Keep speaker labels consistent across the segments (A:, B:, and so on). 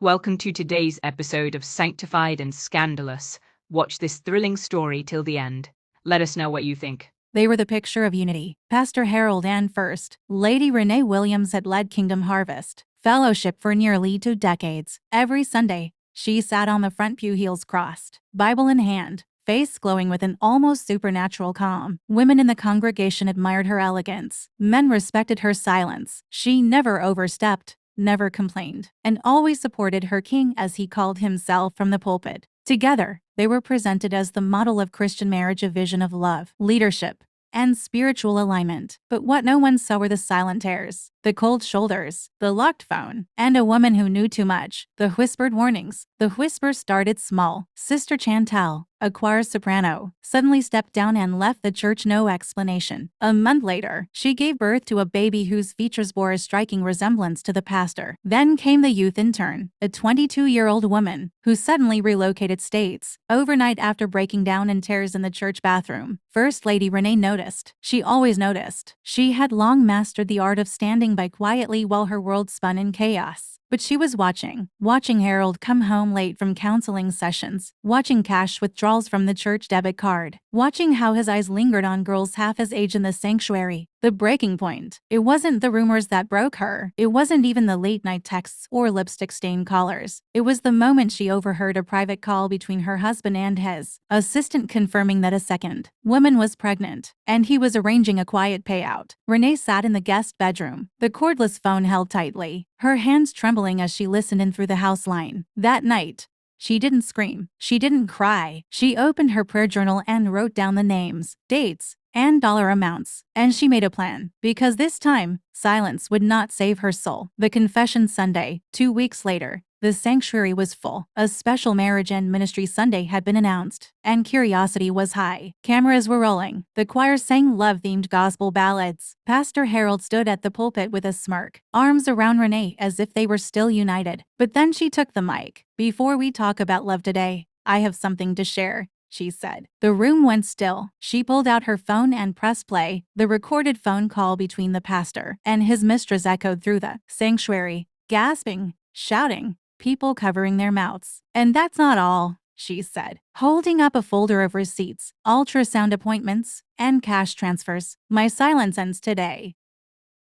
A: Welcome to today's episode of Sanctified and Scandalous. Watch this thrilling story till the end. Let us know what you think.
B: They were the picture of unity. Pastor Harold and First Lady Renee Williams had led Kingdom Harvest Fellowship for nearly 2 decades. Every Sunday, she sat on the front pew, heels crossed, Bible in hand, face glowing with an almost supernatural calm. Women in the congregation admired her elegance. Men respected her silence. She never overstepped, never complained, and always supported her king, as he called himself, from the pulpit. Together, they were presented as the model of Christian marriage, a vision of love, leadership, and spiritual alignment. But what no one saw were the silent tears, the cold shoulders, the locked phone, and a woman who knew too much, the whispered warnings. The whispers started small. Sister Chantal, a choir soprano, suddenly stepped down and left the church, no explanation. A month later, she gave birth to a baby whose features bore a striking resemblance to the pastor. Then came the youth intern, a 22-year-old woman who suddenly relocated states overnight after breaking down in tears in the church bathroom. First Lady Renee noticed. She always noticed. She had long mastered the art of standing by quietly while her world spun in chaos. But she was watching Harold come home late from counseling sessions, watching cash withdrawals from the church debit card, watching how his eyes lingered on girls half his age in the sanctuary. The breaking point. It wasn't the rumors that broke her. It wasn't even the late-night texts or lipstick-stained callers. It was the moment she overheard a private call between her husband and his assistant, confirming that a second woman was pregnant, and he was arranging a quiet payout. Renee sat in the guest bedroom, the cordless phone held tightly, her hands trembling as she listened in through the house line. That night, she didn't scream. She didn't cry. She opened her prayer journal and wrote down the names, dates, and dollar amounts. And she made a plan, because this time, silence would not save her soul. The confession Sunday, 2 weeks later, the sanctuary was full. A special marriage and ministry Sunday had been announced, and curiosity was high. Cameras were rolling. The choir sang love-themed gospel ballads. Pastor Harold stood at the pulpit with a smirk, arms around Renee as if they were still united. But then she took the mic. "Before we talk about love today, I have something to share," she said. The room went still. She pulled out her phone and pressed play. The recorded phone call between the pastor and his mistress echoed through the sanctuary, gasping, shouting, people covering their mouths. "And that's not all," she said, holding up a folder of receipts, ultrasound appointments, and cash transfers. "My silence ends today."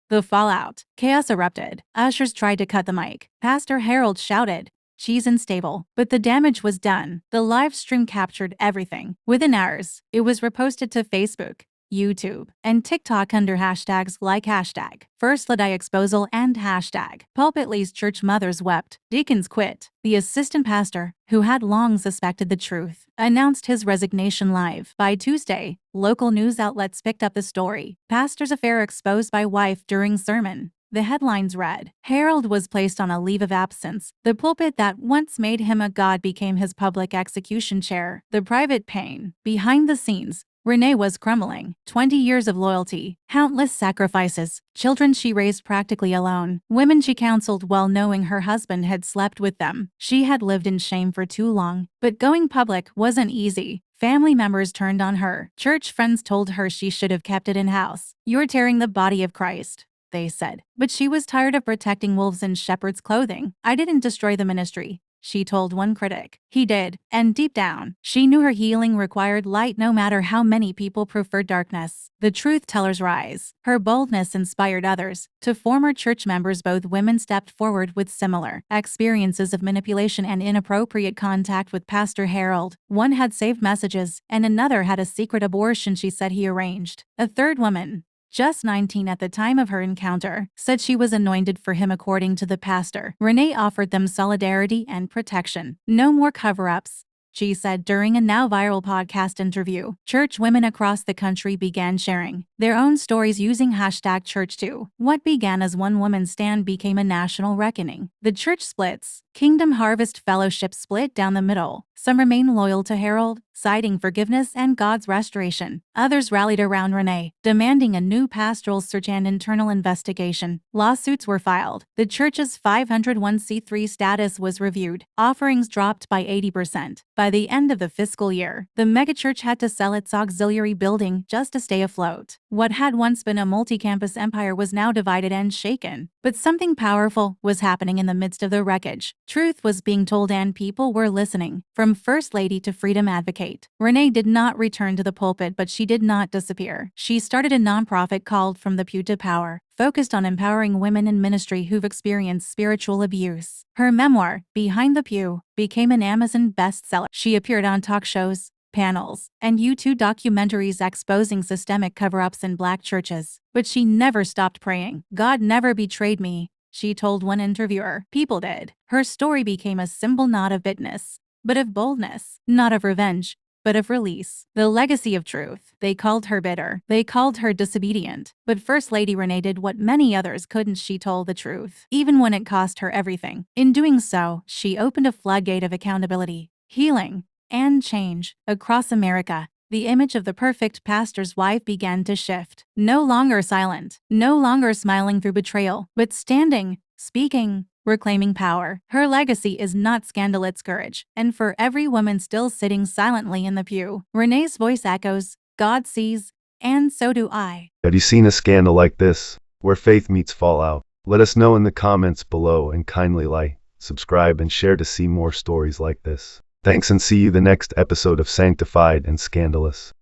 B: The fallout. Chaos erupted. Ushers tried to cut the mic. Pastor Harold shouted, "She's unstable." But the damage was done. The live stream captured everything. Within hours, it was reposted to Facebook, YouTube, and TikTok under hashtags like #FirstLadyExposal and #PulpitLee's Church Mothers wept. Deacons quit. The assistant pastor, who had long suspected the truth, announced his resignation live. By Tuesday, local news outlets picked up the story. Pastor's affair exposed by wife during sermon. The headlines read, "Harold was placed on a leave of absence. The pulpit that once made him a god became his public execution chair." The private pain. Behind the scenes, Renee was crumbling. 20 years of loyalty, countless sacrifices, children she raised practically alone, women she counseled while knowing her husband had slept with them. She had lived in shame for too long. But going public wasn't easy. Family members turned on her. Church friends told her she should have kept it in-house. "You're tearing the body of Christ," they said. But she was tired of protecting wolves in shepherd's clothing. "I didn't destroy the ministry," she told one critic. "He did." And deep down, she knew her healing required light, no matter how many people preferred darkness. The truth teller's rise. Her boldness inspired others. To former church members, both women stepped forward with similar experiences of manipulation and inappropriate contact with Pastor Harold. One had saved messages, and another had a secret abortion she said he arranged. A third woman, just 19 at the time of her encounter, said she was anointed for him according to the pastor. Renee offered them solidarity and protection. "No more cover-ups," she said during a now viral podcast interview. Church women across the country began sharing their own stories using #ChurchToo. What began as one woman's stand became a national reckoning. The church splits. Kingdom Harvest Fellowship split down the middle. Some remained loyal to Harold, citing forgiveness and God's restoration. Others rallied around Renee, demanding a new pastoral search and internal investigation. Lawsuits were filed. The church's 501c3 status was reviewed. Offerings dropped by 80%. By the end of the fiscal year, the megachurch had to sell its auxiliary building just to stay afloat. What had once been a multi-campus empire was now divided and shaken. But something powerful was happening in the midst of the wreckage. Truth was being told and people were listening. From First Lady to freedom advocate, Renee did not return to the pulpit, but she did not disappear. She started a nonprofit called From the Pew to Power, focused on empowering women in ministry who've experienced spiritual abuse. Her memoir, Behind the Pew, became an Amazon bestseller. She appeared on talk shows, panels, and YouTube documentaries exposing systemic cover-ups in Black churches. But she never stopped praying. God never betrayed me, she told one interviewer. People did. Her story became a symbol not of bitterness, but of boldness, not of revenge, but of release. The legacy of truth. They called her bitter. They called her disobedient. But First Lady Renee did what many others couldn't. She told the truth, even when it cost her everything. In doing so, she opened a floodgate of accountability, healing, and change. Across America, the image of the perfect pastor's wife began to shift. No longer silent, no longer smiling through betrayal, but standing, speaking, reclaiming power. Her legacy is not scandal, it's courage. And for every woman still sitting silently in the pew, Renee's voice echoes, God sees, and so do I.
C: Have you seen a scandal like this, where faith meets fallout? Let us know in the comments below, and kindly like, subscribe, and share to see more stories like this. Thanks, and see you the next episode of Sanctified and Scandalous.